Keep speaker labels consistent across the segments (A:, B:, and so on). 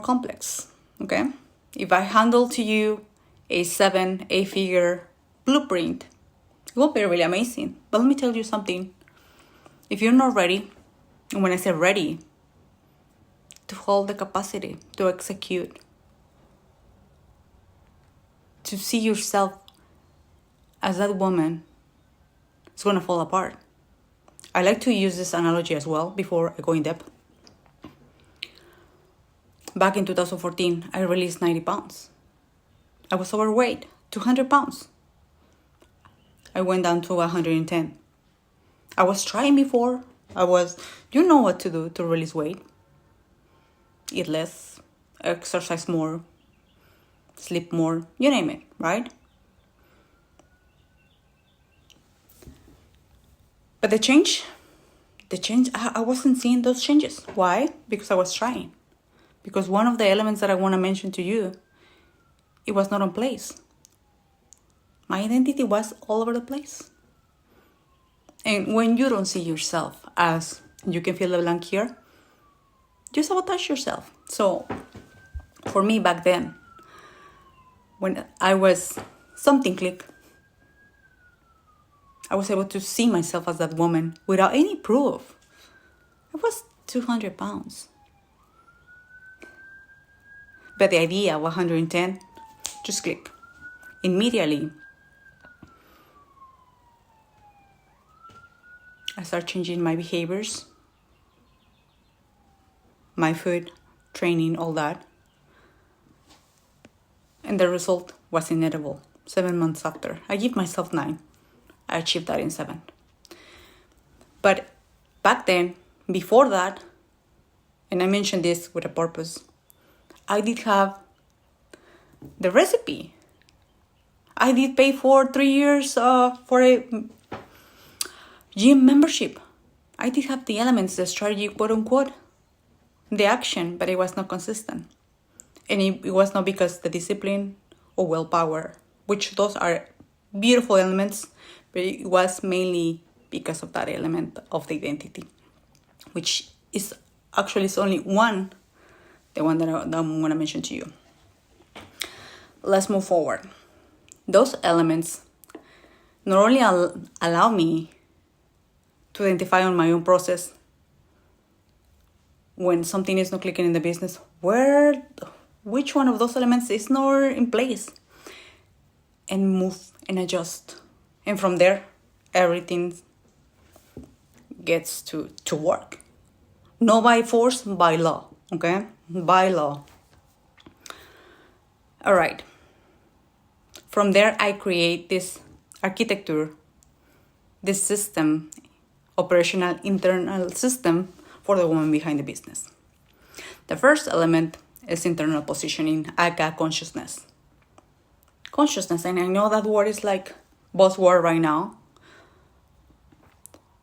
A: complex, okay? If I handle to you a 7 8-figure blueprint, it will be really amazing. But let me tell you something. If you're not ready, and when I say ready, to hold the capacity to execute, to see yourself as that woman, it's gonna fall apart. I like to use this analogy as well before I go in depth. Back in 2014, I released 90 pounds. I was overweight, 200 pounds. I went down to 110. I was trying before. You know what to do to release weight. Eat less, exercise more, sleep more, you name it, right? But the change, I wasn't seeing those changes. Why? Because I was trying. Because one of the elements that I want to mention to you, it was not in place. My identity was all over the place. And when you don't see yourself as, you can fill the blank here, you sabotage yourself. So for me back then, when something clicked, I was able to see myself as that woman without any proof. I was 200 pounds. But the idea of 110 just clicked. Immediately, I started changing my behaviors, my food, training, all that. And the result was inevitable. 7 months after, I give myself 9. I achieved that in 7. But back then, before that, and I mentioned this with a purpose, I did have the recipe. I did pay for 3 years for a gym membership. I did have the elements, the strategy, quote unquote, the action, but it was not consistent. And it was not because the discipline or willpower, which those are beautiful elements, but it was mainly because of that element of the identity, which is actually it's only one, the one that I'm going to mention to you. Let's move forward. Those elements not only allow me to identify on my own process when something is not clicking in the business, which one of those elements is not in place, and move and adjust. And from there, everything gets to work. Not by force, by law, okay? By law. All right. From there, I create this architecture, this system, operational internal system for the woman behind the business. The first element is internal positioning, aka consciousness. Consciousness, and I know that word is like buzzword right now,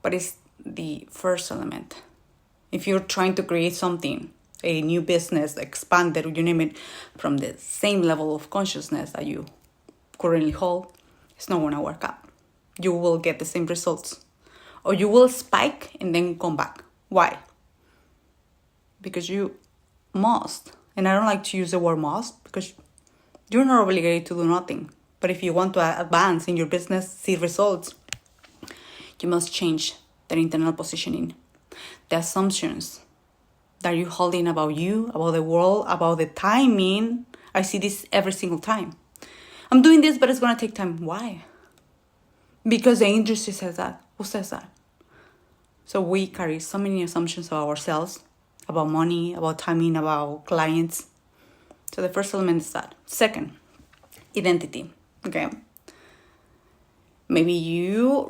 A: but it's the first element. If you're trying to create something, a new business, expanded, you name it, from the same level of consciousness that you currently hold, it's not going to work out. You will get the same results. Or you will spike and then come back. Why? Because you must, and I don't like to use the word must, because you're not obligated to do nothing. But if you want to advance in your business, see results, you must change the internal positioning. The assumptions that you're holding about you, about the world, about the timing. I see this every single time. I'm doing this, but it's going to take time. Why? Because the industry says that. Who says that? So we carry so many assumptions about ourselves, about money, about timing, about clients. So the first element is that. Second, identity. Okay. Maybe you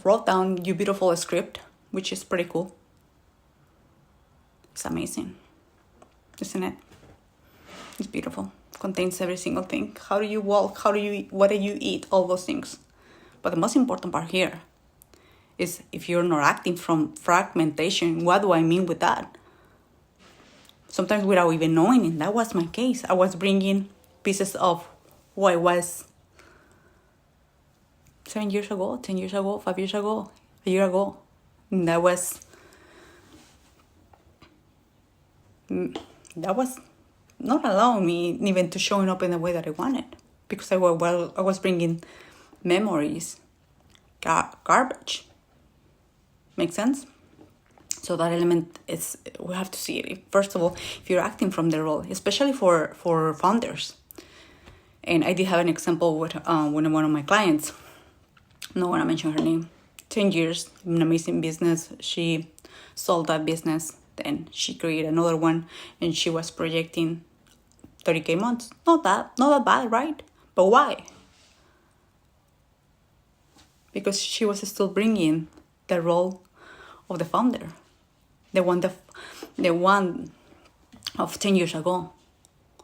A: wrote down your beautiful script, which is pretty cool. It's amazing, isn't it? It's beautiful. Contains every single thing. How do you walk? How do you eat? What do you eat? All those things. But the most important part here is if you're not acting from fragmentation. What do I mean with that? Sometimes without even knowing it, that was my case. I was bringing pieces of who I was 7 years ago, 10 years ago, 5 years ago, a year ago. And that was not allowing me even to showing up in the way that I wanted, because I was bringing memories, garbage. Make sense? So that element is, we have to see it. First of all, if you're acting from the role, especially for founders. And I did have an example with one of my clients. I'm not going to mention her name. 10 years, an amazing business. She sold that business. Then she created another one. And she was projecting 30K months. Not that bad, right? But why? Because she was still bringing the role of the founder. The one of 10 years ago.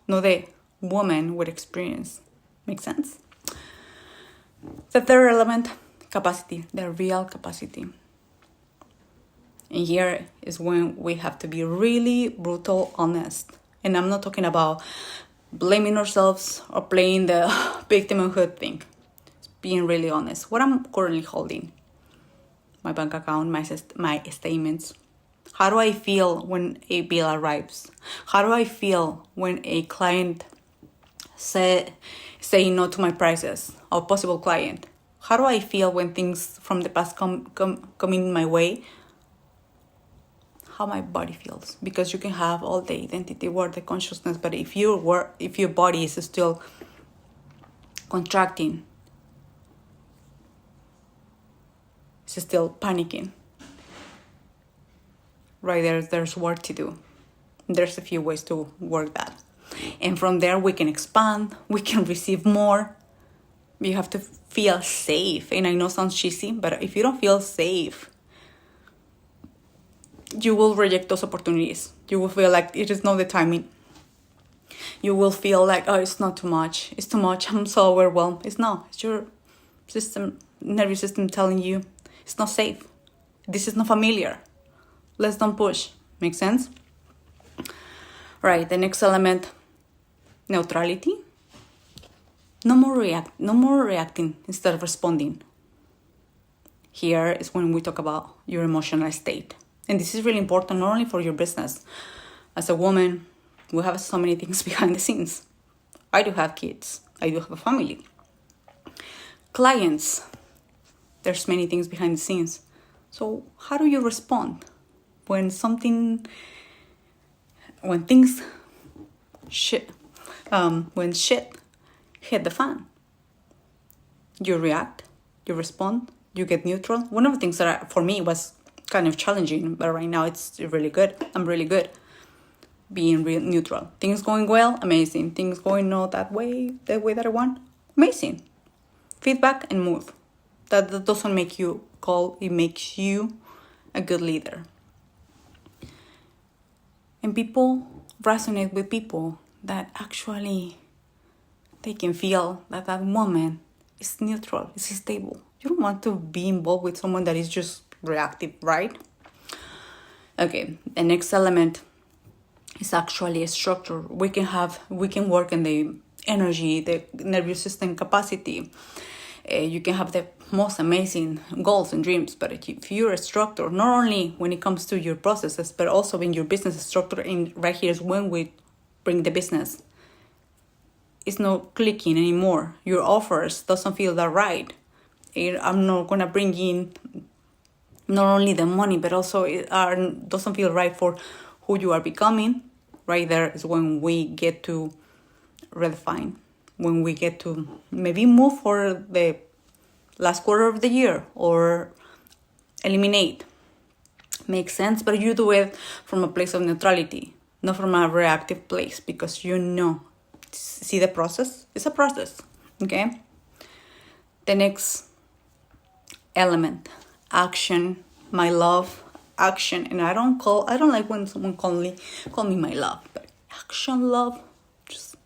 A: Not the woman with experience. Make sense? The third element, capacity, the real capacity. And here is when we have to be really brutal honest. And I'm not talking about blaming ourselves or playing the victimhood thing. It's being really honest. What I'm currently holding, my bank account, my statements. How do I feel when a bill arrives? How do I feel when a client say no to my prices, or possible client? How do I feel when things from the past come in my way? How my body feels, because you can have all the identity, word, the consciousness, but if your body is still contracting, it's still panicking, right there's work to do. There's a few ways to work that, and from there we can expand, we can receive more. You have to feel safe, and I know it sounds cheesy, but if you don't feel safe, you will reject those opportunities. You will feel like it is not the timing. You will feel like, oh, it's not too much. It's too much. I'm so overwhelmed. It's not. It's your nervous system telling you it's not safe. This is not familiar. Let's don't push. Make sense? Right. The next element, neutrality. No more reacting instead of responding. Here is when we talk about your emotional state. And this is really important, not only for your business. As a woman, we have so many things behind the scenes. I do have kids. I do have a family. Clients, there's many things behind the scenes. So how do you respond when shit hit the fan? You react, you respond, you get neutral. One of the things that for me was kind of challenging, but right now it's really good. I'm really good being real neutral. Things going well, amazing. Things going not the way that I want, amazing. Feedback and move. That doesn't make you cold. It makes you a good leader. And people resonate with people that actually they can feel that woman is neutral, is stable. You don't want to be involved with someone that is just reactive, right? Okay, the next element is actually a structure. We can work in the energy, the nervous system capacity. You can have the most amazing goals and dreams, but if you're a structure, not only when it comes to your processes, but also in your business structure, in right here is when we bring the business. It's not clicking anymore. Your offers doesn't feel that right. I'm not gonna bring in not only the money, but also it doesn't feel right for who you are becoming. Right there is when we get to redefine, when we get to maybe move for the last quarter of the year or eliminate. Makes sense, but you do it from a place of neutrality, not from a reactive place, because you know. See the process? It's a process, okay? The next element, action, my love, action. And I don't like when someone call me my love, but action, love, just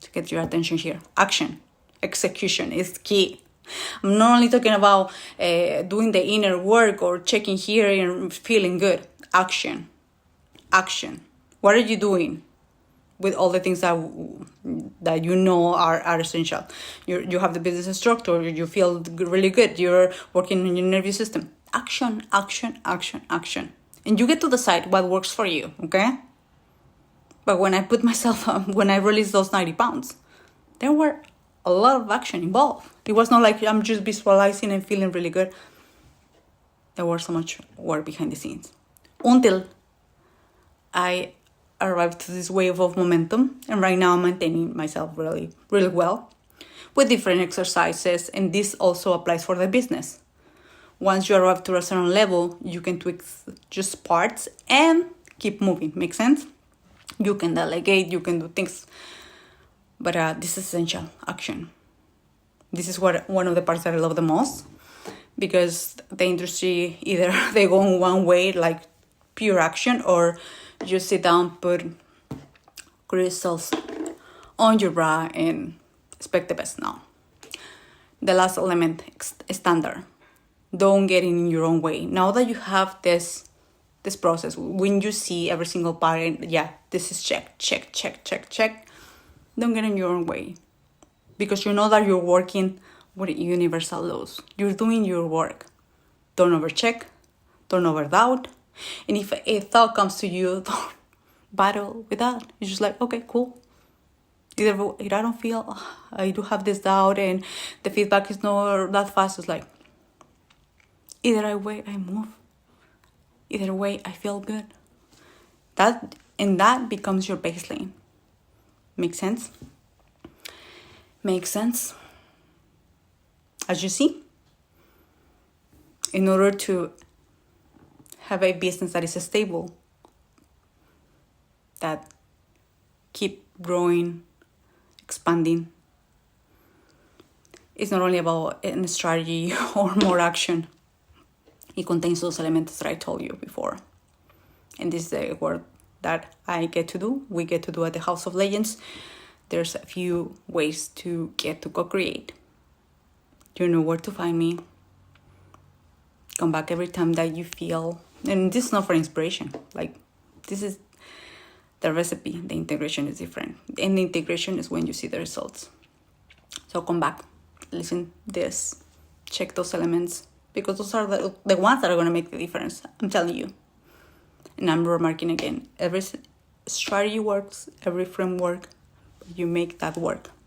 A: to get your attention here. Action, execution is key. I'm not only talking about doing the inner work or checking here and feeling good. Action. What are you doing with all the things that you know are essential? You have the business structure. You feel really good. You're working on your nervous system. Action. And you get to decide what works for you, okay? But when I put myself, when I released those 90 pounds, there were a lot of action involved. It was not like I'm just visualizing and feeling really good. There was so much work behind the scenes. Until I arrived to this wave of momentum. And right now I'm maintaining myself really, really well with different exercises. And this also applies for the business. Once you arrive to a certain level, you can tweak just parts and keep moving. Make sense? You can delegate, you can do things. But this is essential action. This is one of the parts that I love the most, because the industry, either they go in one way, like pure action, or you sit down, put crystals on your bra and expect the best. Now, the last element, standard. Don't get in your own way. Now that you have this process, when you see every single part, and yeah, this is check, don't get in your own way, because you know that you're working with universal laws. You're doing your work. Don't overcheck, don't overdoubt, and if a thought comes to you, don't battle with that. You're just like, okay, cool. Either if I don't feel, I do have this doubt and the feedback is not that fast, it's like, either way I move, either way I feel good. That becomes your baseline. Make sense? Makes sense? As you see, in order to have a business that is stable, that keep growing, expanding, it's not only about a strategy or more action. It contains those elements that I told you before. And this is the work that I get to do, we get to do at the House of Legends. There's a few ways to get to co-create. You know where to find me. Come back every time that you feel, and this is not for inspiration, like this is the recipe. The integration is different, and the integration is when you see the results. So come back, listen this, check those elements, because those are the ones that are going to make the difference. I'm telling you. And I'm remarking again, every strategy works, every framework, you make that work.